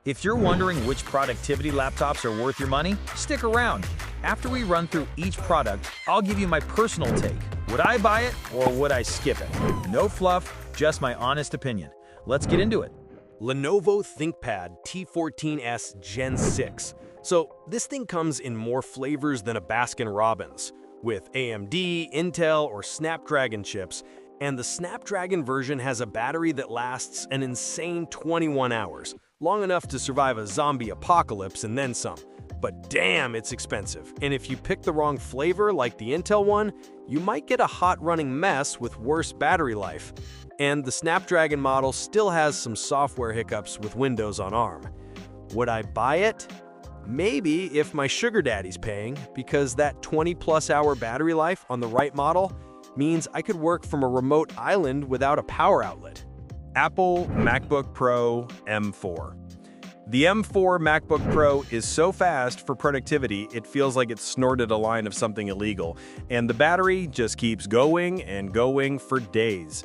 If you're wondering which productivity laptops are worth your money, stick around. After we run through each product, I'll give you my personal take. Would I buy it or would I skip it? No fluff, just my honest opinion. Let's get into it. Lenovo ThinkPad T14s Gen 6. So this thing comes in more flavors than a Baskin-Robbins, with AMD, Intel, or Snapdragon chips, and the Snapdragon version has a battery that lasts an insane 21 hours, long enough to survive a zombie apocalypse and then some. But damn, it's expensive. And if you pick the wrong flavor like the Intel one, you might get a hot-running mess with worse battery life. And the Snapdragon model still has some software hiccups with Windows on ARM. Would I buy it? Maybe if my sugar daddy's paying, because that 20+ hour battery life on the right model means I could work from a remote island without a power outlet. Apple MacBook Pro M4. The M4 MacBook Pro is so fast for productivity, it feels like it snorted a line of something illegal, and the battery just keeps going and going for days.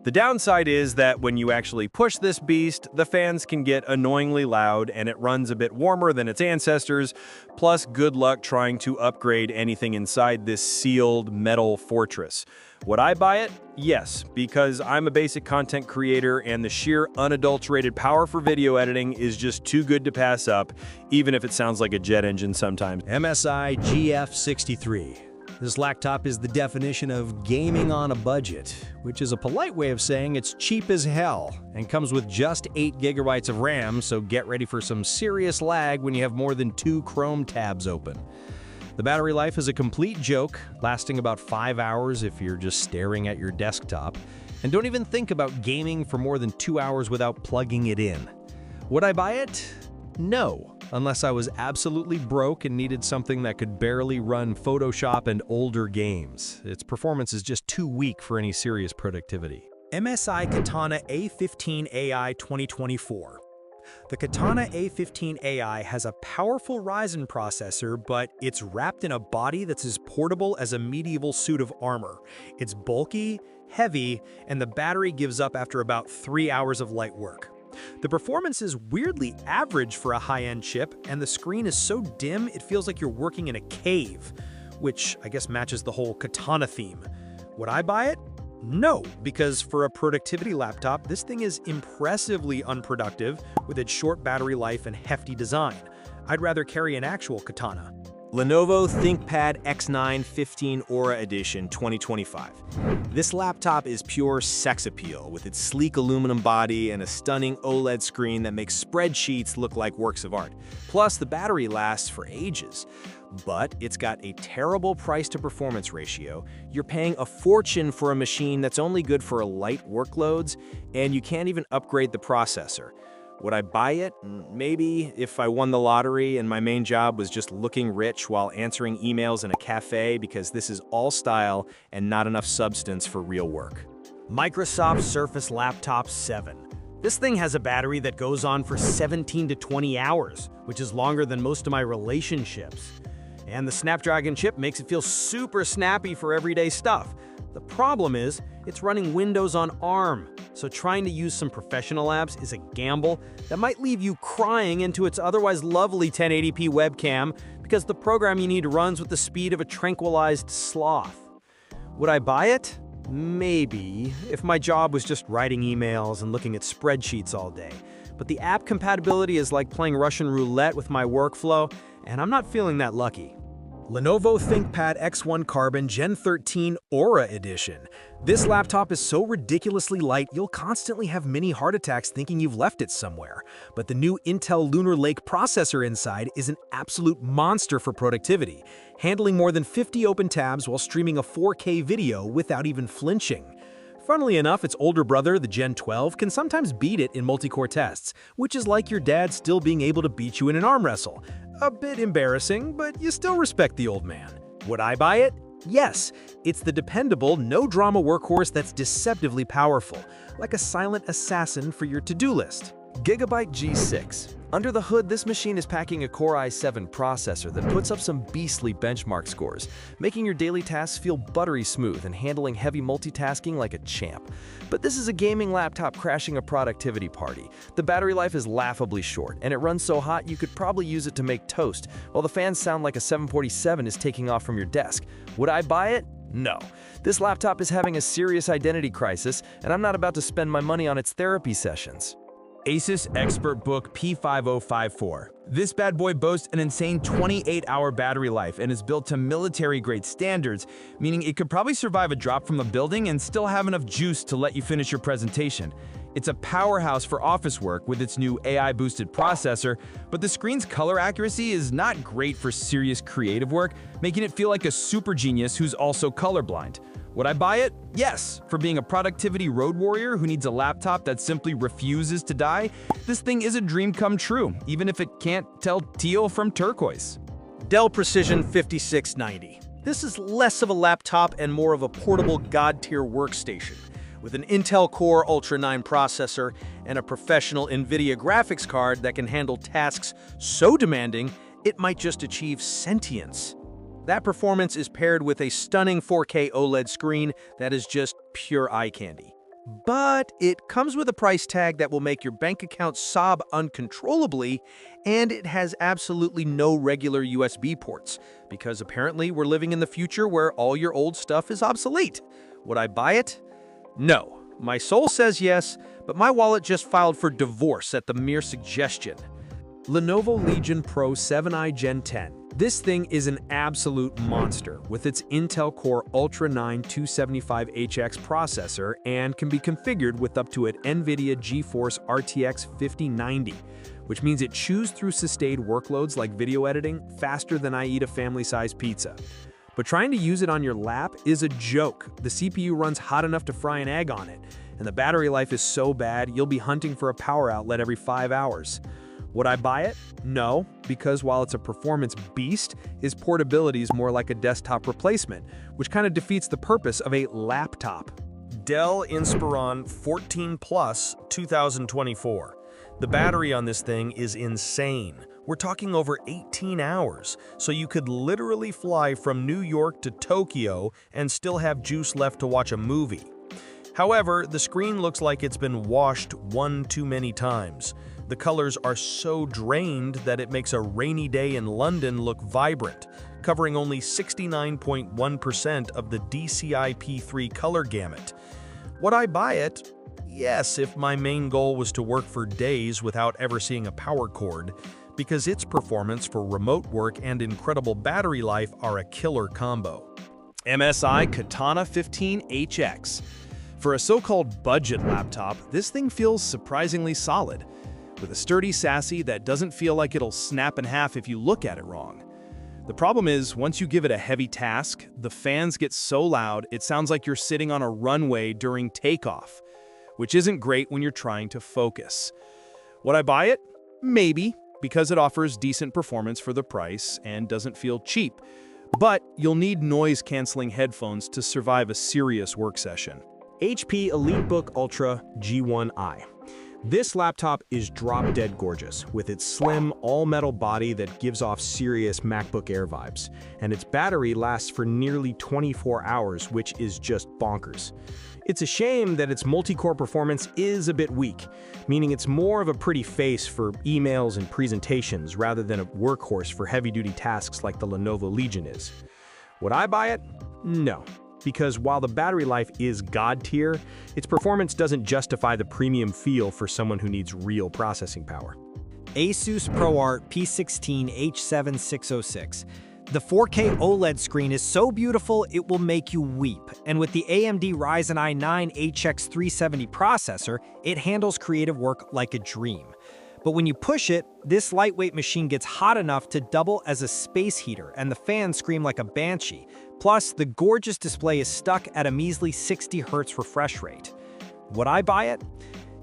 The downside is that when you actually push this beast, the fans can get annoyingly loud and it runs a bit warmer than its ancestors, plus good luck trying to upgrade anything inside this sealed metal fortress. Would I buy it? Yes, because I'm a basic content creator and the sheer unadulterated power for video editing is just too good to pass up, even if it sounds like a jet engine sometimes. MSI GF63. This laptop is the definition of gaming on a budget, which is a polite way of saying it's cheap as hell and comes with just 8 GB of RAM, so get ready for some serious lag when you have more than 2 Chrome tabs open. The battery life is a complete joke, lasting about 5 hours if you're just staring at your desktop, and don't even think about gaming for more than 2 hours without plugging it in. Would I buy it? No, unless I was absolutely broke and needed something that could barely run Photoshop and older games. Its performance is just too weak for any serious productivity. MSI Katana A15 AI 2024. The Katana A15 AI has a powerful Ryzen processor, but it's wrapped in a body that's as portable as a medieval suit of armor. It's bulky, heavy, and the battery gives up after about 3 hours of light work. The performance is weirdly average for a high-end chip, and the screen is so dim it feels like you're working in a cave, which I guess matches the whole Katana theme. Would I buy it? No, because for a productivity laptop, this thing is impressively unproductive with its short battery life and hefty design. I'd rather carry an actual Katana. Lenovo ThinkPad X9 15 Aura Edition 2025. This laptop is pure sex appeal with its sleek aluminum body and a stunning OLED screen that makes spreadsheets look like works of art. Plus, the battery lasts for ages. But it's got a terrible price-to-performance ratio. You're paying a fortune for a machine that's only good for light workloads, and you can't even upgrade the processor. Would I buy it? Maybe if I won the lottery and my main job was just looking rich while answering emails in a cafe, because this is all style and not enough substance for real work. Microsoft Surface Laptop 7. This thing has a battery that goes on for 17 to 20 hours, which is longer than most of my relationships. And the Snapdragon chip makes it feel super snappy for everyday stuff. The problem is, it's running Windows on ARM, so trying to use some professional apps is a gamble that might leave you crying into its otherwise lovely 1080p webcam because the programming you need runs with the speed of a tranquilized sloth. Would I buy it? Maybe, if my job was just writing emails and looking at spreadsheets all day. But the app compatibility is like playing Russian roulette with my workflow, and I'm not feeling that lucky. Lenovo ThinkPad X1 Carbon Gen 13 Aura Edition. This laptop is so ridiculously light, you'll constantly have mini heart attacks thinking you've left it somewhere. But the new Intel Lunar Lake processor inside is an absolute monster for productivity, handling more than 50 open tabs while streaming a 4K video without even flinching. Funnily enough, its older brother, the Gen 12, can sometimes beat it in multi-core tests, which is like your dad still being able to beat you in an arm wrestle. A bit embarrassing, but you still respect the old man. Would I buy it? Yes, it's the dependable, no-drama workhorse that's deceptively powerful, like a silent assassin for your to-do list. Gigabyte G6. Under the hood, this machine is packing a Core i7 processor that puts up some beastly benchmark scores, making your daily tasks feel buttery smooth and handling heavy multitasking like a champ. But this is a gaming laptop crashing a productivity party. The battery life is laughably short, and it runs so hot you could probably use it to make toast, while the fans sound like a 747 is taking off from your desk. Would I buy it? No. This laptop is having a serious identity crisis, and I'm not about to spend my money on its therapy sessions. Asus ExpertBook P5054. This bad boy boasts an insane 28-hour battery life and is built to military-grade standards, meaning it could probably survive a drop from a building and still have enough juice to let you finish your presentation. It's a powerhouse for office work with its new AI-boosted processor, but the screen's color accuracy is not great for serious creative work, making it feel like a super genius who's also colorblind. Would I buy it? Yes. For being a productivity road warrior who needs a laptop that simply refuses to die, this thing is a dream come true, even if it can't tell teal from turquoise. Dell Precision 5690. This is less of a laptop and more of a portable god-tier workstation. With an Intel Core Ultra 9 processor and a professional NVIDIA graphics card that can handle tasks so demanding, it might just achieve sentience. That performance is paired with a stunning 4K OLED screen that is just pure eye candy. But it comes with a price tag that will make your bank account sob uncontrollably, and it has absolutely no regular USB ports, because apparently we're living in the future where all your old stuff is obsolete. Would I buy it? No. My soul says yes, but my wallet just filed for divorce at the mere suggestion. Lenovo Legion Pro 7i Gen 10. This thing is an absolute monster with its Intel Core Ultra 9 275HX processor and can be configured with up to an NVIDIA GeForce RTX 5090, which means it chews through sustained workloads like video editing faster than I eat a family-sized pizza. But trying to use it on your lap is a joke. The CPU runs hot enough to fry an egg on it, and the battery life is so bad you'll be hunting for a power outlet every 5 hours. Would I buy it? No, because while it's a performance beast, its portability is more like a desktop replacement, which kind of defeats the purpose of a laptop. Dell Inspiron 14 Plus 2024. The battery on this thing is insane. We're talking over 18 hours, so you could literally fly from New York to Tokyo and still have juice left to watch a movie. However, the screen looks like it's been washed one too many times. The colors are so drained that it makes a rainy day in London look vibrant, covering only 69.1% of the DCI-P3 color gamut. Would I buy it? Yes, if my main goal was to work for days without ever seeing a power cord, because its performance for remote work and incredible battery life are a killer combo. MSI Katana 15HX. For a so-called budget laptop, this thing feels surprisingly solid, with a sturdy chassis that doesn't feel like it'll snap in half if you look at it wrong. The problem is, once you give it a heavy task, the fans get so loud it sounds like you're sitting on a runway during takeoff, which isn't great when you're trying to focus. Would I buy it? Maybe, because it offers decent performance for the price and doesn't feel cheap. But you'll need noise-canceling headphones to survive a serious work session. HP EliteBook Ultra G1i. This laptop is drop-dead gorgeous, with its slim, all-metal body that gives off serious MacBook Air vibes, and its battery lasts for nearly 24 hours, which is just bonkers. It's a shame that its multi-core performance is a bit weak, meaning it's more of a pretty face for emails and presentations rather than a workhorse for heavy-duty tasks like the Lenovo Legion is. Would I buy it? No. Because while the battery life is god tier, its performance doesn't justify the premium feel for someone who needs real processing power. Asus ProArt P16H7606. The 4K OLED screen is so beautiful it will make you weep, and with the AMD Ryzen i9 HX370 processor, it handles creative work like a dream. But when you push it, this lightweight machine gets hot enough to double as a space heater, and the fans scream like a banshee. Plus, the gorgeous display is stuck at a measly 60 Hz refresh rate. Would I buy it?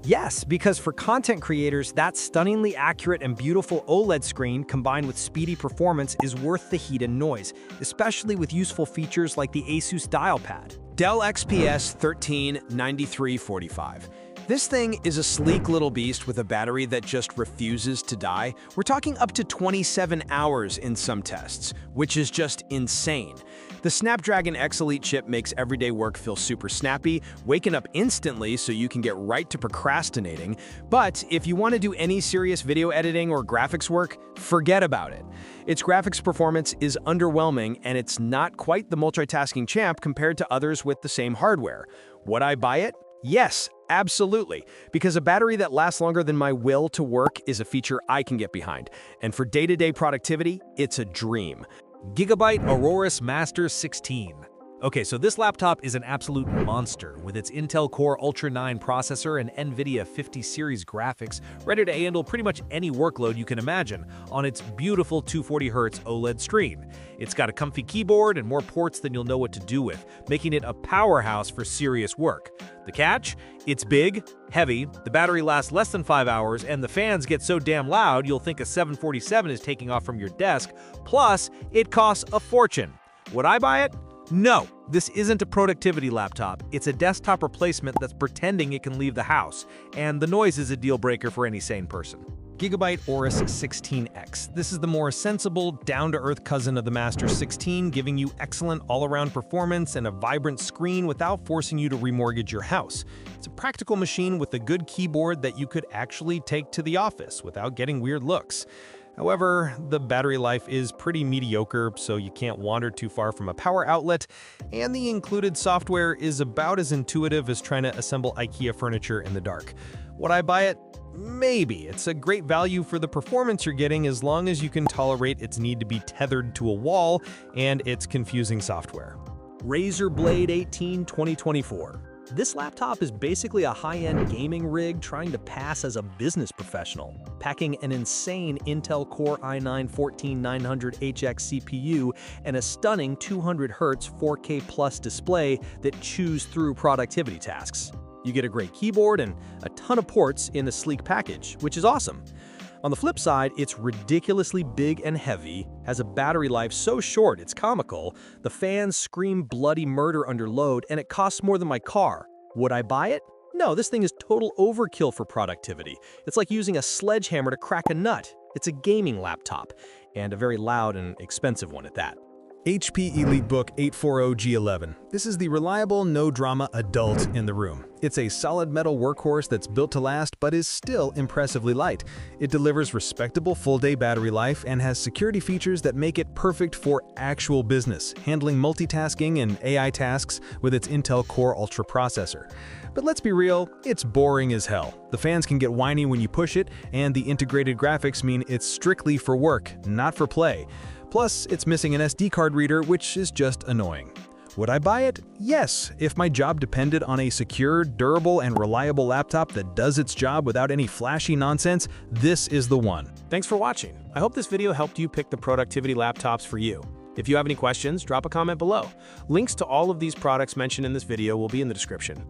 Yes, because for content creators, that stunningly accurate and beautiful OLED screen combined with speedy performance is worth the heat and noise, especially with useful features like the Asus dial pad. Dell XPS 139345. This thing is a sleek little beast with a battery that just refuses to die. We're talking up to 27 hours in some tests, which is just insane. The Snapdragon X Elite chip makes everyday work feel super snappy, waking up instantly so you can get right to procrastinating. But if you want to do any serious video editing or graphics work, forget about it. Its graphics performance is underwhelming, and it's not quite the multitasking champ compared to others with the same hardware. Would I buy it? Yes, absolutely, because a battery that lasts longer than my will to work is a feature I can get behind. And for day-to-day productivity, it's a dream. Gigabyte Aorus Master 16. Okay, so this laptop is an absolute monster with its Intel Core Ultra 9 processor and NVIDIA 50 series graphics, ready to handle pretty much any workload you can imagine on its beautiful 240Hz OLED screen. It's got a comfy keyboard and more ports than you'll know what to do with, making it a powerhouse for serious work. The catch? It's big, heavy, the battery lasts less than 5 hours, and the fans get so damn loud you'll think a 747 is taking off from your desk, plus it costs a fortune. Would I buy it? No, this isn't a productivity laptop. It's a desktop replacement that's pretending it can leave the house, and the noise is a deal breaker for any sane person. Gigabyte Aorus 16X. This is the more sensible, down-to-earth cousin of the Master 16, giving you excellent all-around performance and a vibrant screen without forcing you to remortgage your house. It's a practical machine with a good keyboard that you could actually take to the office without getting weird looks. However, the battery life is pretty mediocre, so you can't wander too far from a power outlet, and the included software is about as intuitive as trying to assemble IKEA furniture in the dark. Would I buy it? Maybe. It's a great value for the performance you're getting as long as you can tolerate its need to be tethered to a wall and its confusing software. Razer Blade 18 2024. This laptop is basically a high-end gaming rig trying to pass as a business professional, packing an insane Intel Core i9-14900HX CPU and a stunning 200Hz 4K Plus display that chews through productivity tasks. You get a great keyboard and a ton of ports in a sleek package, which is awesome. On the flip side, it's ridiculously big and heavy, has a battery life so short it's comical, the fans scream bloody murder under load, and it costs more than my car. Would I buy it? No, this thing is total overkill for productivity. It's like using a sledgehammer to crack a nut. It's a gaming laptop, and a very loud and expensive one at that. HP EliteBook 840G11. This is the reliable, no-drama adult in the room. It's a solid metal workhorse that's built to last but is still impressively light. It delivers respectable full-day battery life and has security features that make it perfect for actual business, handling multitasking and AI tasks with its Intel Core Ultra processor. But let's be real, it's boring as hell. The fans can get whiny when you push it, and the integrated graphics mean it's strictly for work, not for play. Plus, it's missing an SD card reader, which is just annoying. Would I buy it? Yes, if my job depended on a secure, durable, and reliable laptop that does its job without any flashy nonsense, this is the one. Thanks for watching. I hope this video helped you pick the productivity laptops for you. If you have any questions, drop a comment below. Links to all of these products mentioned in this video will be in the description.